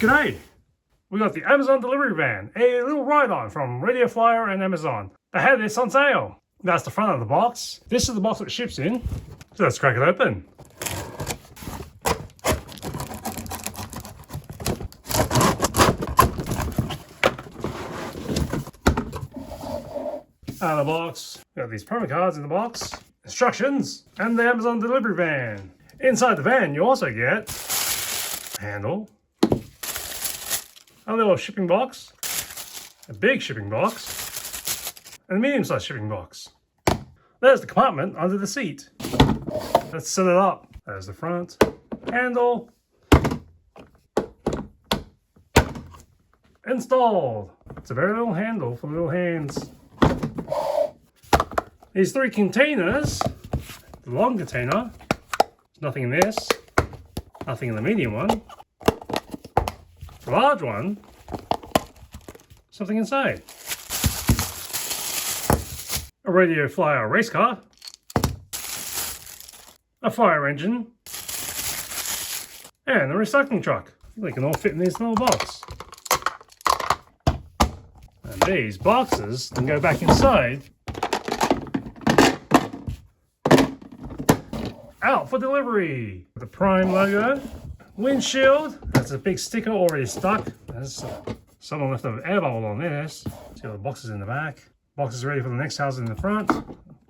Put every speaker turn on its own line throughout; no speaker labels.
G'day! We got the Amazon delivery van, a little ride-on from Radio Flyer and Amazon. They had this on sale. That's the front of the box. This is the box it ships in. So let's crack it open. Out of the box, we got these promo cards in the box, instructions, and the Amazon delivery van. Inside the van, you also get a handle, a little shipping box, a big shipping box, and a medium-sized shipping box. There's the compartment under the seat. Let's set it up. There's the front, handle, installed. It's a very little handle for little hands. These three containers, the long container, there's nothing in this, nothing in the medium one. The large one, something inside. A Radio Flyer race car, a fire engine, and a recycling truck. They can all fit in this little box. And these boxes can go back inside. Out for delivery. The Prime logo, windshield. That's a big sticker already stuck. There's someone left an air bubble on this. See all the boxes in the back. Boxes ready for the next house in the front.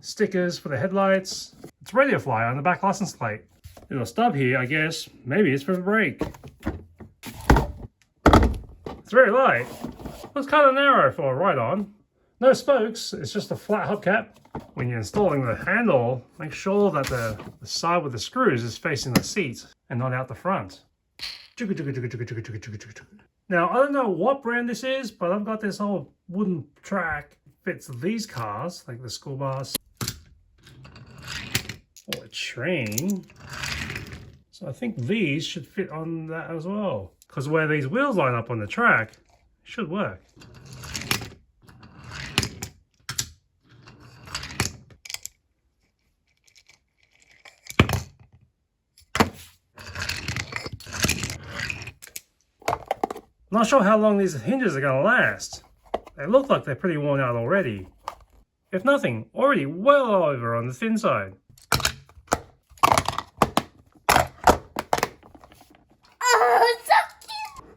Stickers for the headlights. It's Radio Flyer on the back license plate. Little stub here, I guess. Maybe it's for the brake. It's very light. Looks kind of narrow for a ride-on. No spokes. It's just a flat hubcap. When you're installing the handle, make sure that the side with the screws is facing the seat and not out the front. Now, I don't know what brand this is, but I've got this old wooden track. Fits these cars, like the school bus or a train. So I think these should fit on that as well. Because where these wheels line up on the track, it should work. Not sure how long these hinges are going to last. They look like they're pretty worn out already. If nothing, already well over on the thin side.
Oh, so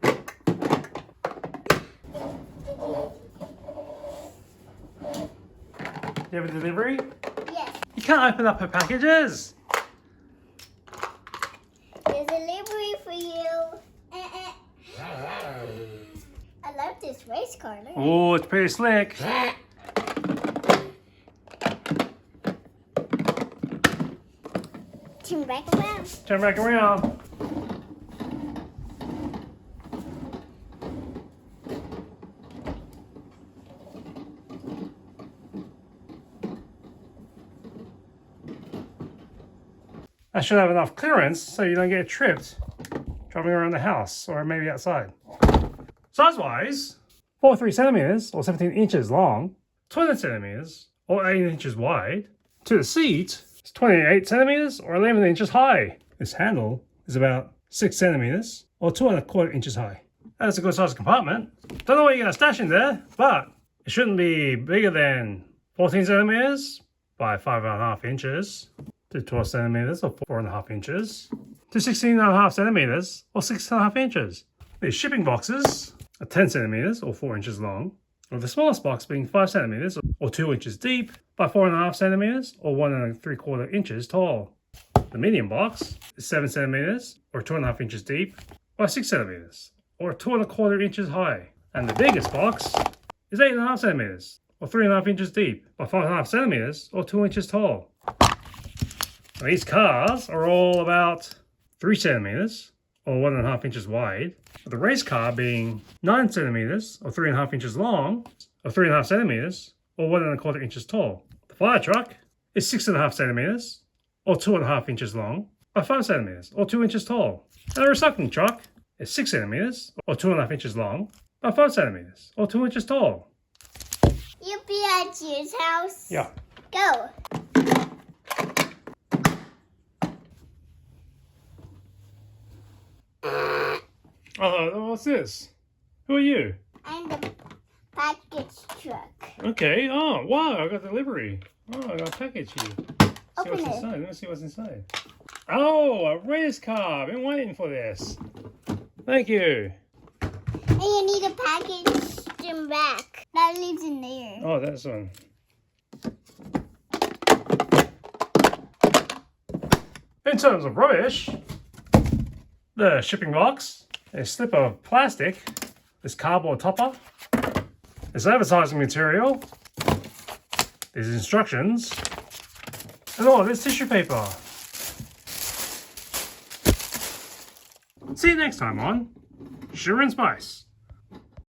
cute!
You have a delivery?
Yes.
You can't open up her packages.
There's a delivery for you. I love this race car. Look.
Oh, it's pretty slick.
Turn back around.
Turn back around. I should have enough clearance so you don't get tripped driving around the house or maybe outside. Size-wise, 43 centimeters or 17 inches long, 20 centimeters or 8 inches wide. To the seat, it's 28 centimeters or 11 inches high. This handle is about 6 centimeters or 2¼ inches high. That's a good size compartment. Don't know what you're going to stash in there, but it shouldn't be bigger than 14 centimeters by 5½ inches to 12 centimeters or 4½ inches to 16½ centimeters or 6½ inches. These shipping boxes are 10 centimeters or 4 inches long, with the smallest box being 5 centimeters or 2 inches deep by 4½ centimeters or 1¾ inches tall. The medium box is 7 centimeters or 2½ inches deep by 6 centimeters or 2¼ inches high. And the biggest box is 8½ centimeters or 3½ inches deep by 5½ centimeters or 2 inches tall. Now, these cars are all about 3 centimeters or 1½ inches wide, with the race car being 9 centimeters or 3½ inches long, or 3½ centimeters or 1¼ inches tall. The fire truck is 6½ centimeters or 2½ inches long by 5 centimeters or 2 inches tall. And the recycling truck is 6 centimeters or 2½ inches long by 5 centimeters or 2 inches tall.
You'll be at your house.
Yeah.
Go.
Oh, what's this? Who are you?
I'm the package truck.
Okay. Oh, wow. I got delivery. Oh, I got a package here. See
Open
what's
it.
inside. Let me see what's inside. Oh, a race car. I've been waiting for this. Thank you.
And you need to package them back. That lives in there.
Oh, that's one. In terms of rubbish, the shipping box, a slip of plastic, this cardboard topper, this advertising material, these instructions, and all this tissue paper. See you next time on Sugar and Spice.